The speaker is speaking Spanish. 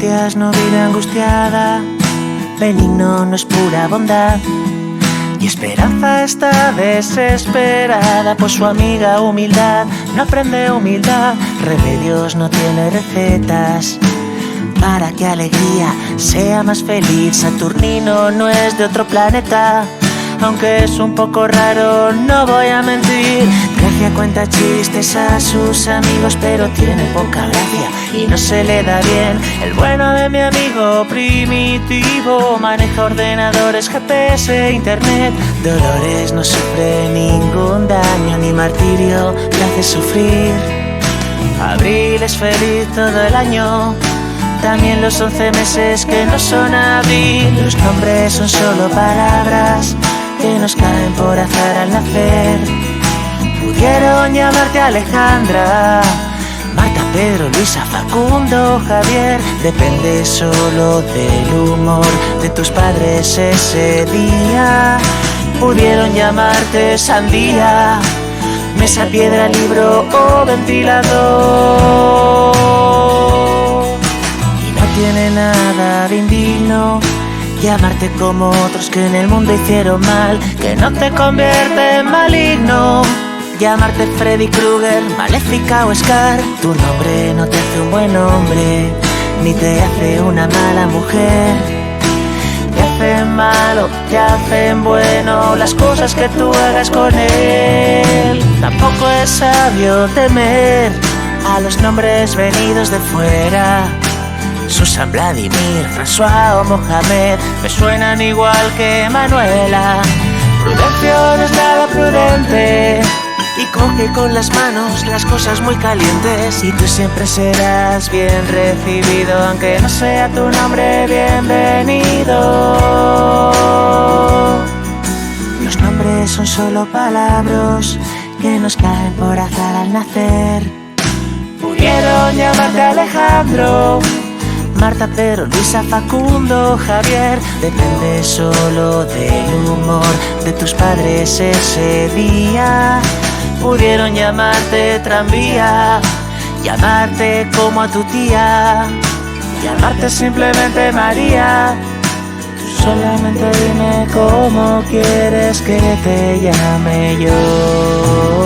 angustias no vive angustiada, benigno no es pura bondad. Y esperanza está desesperada, pues su amiga humildad no aprende humildad. Remedios no tiene recetas para que alegría sea más feliz. Saturnino no es de otro planeta, aunque es un poco raro, no voy a mentir. Gracia cuenta chistes a sus amigos, pero tiene poca gracia y no se le da bien. El bueno de mi amigo primitivo maneja ordenadores, GPS, internet. Dolores no sufre ningún daño, ni martirio le hace sufrir. Abril es feliz todo el año, también los 11 meses que no son abril. Los nombres son solo palabras que nos caen por azar al nacer. Pudieron llamarte Alejandra, Marta, Pedro, Luisa, Facundo, Javier. Depende solo del humor de tus padres ese día. Pudieron llamarte Sandía, mesa, piedra, libro o ventilador. Y no tiene nada de indigno llamarte como otros que en el mundo hicieron mal, que no te convierte en maligno. Llamarte Freddy Krueger, Maléfica o Scar, tu nombre no te hace un buen hombre, ni te hace una mala mujer. Te hacen malo, te hacen bueno las cosas que tú hagas con él. Tampoco es sabio temer a los nombres venidos de fuera. Susan, Vladimir, François o Mohamed me suenan igual que Manuela. Prudencio no es nada prudente y coge con las manos las cosas muy calientes. Y tú siempre serás bien recibido, aunque no sea tu nombre, bienvenido. Los nombres son solo palabras que nos caen por azar al nacer. Pudieron llamarte Alejandro, Marta, Pedro, Luisa, Facundo, Javier. Depende solo del humor de tus padres ese día. Pudieron llamarte tranvía, llamarte como a tu tía, llamarte simplemente María. Tú solamente dime cómo quieres que te llame yo.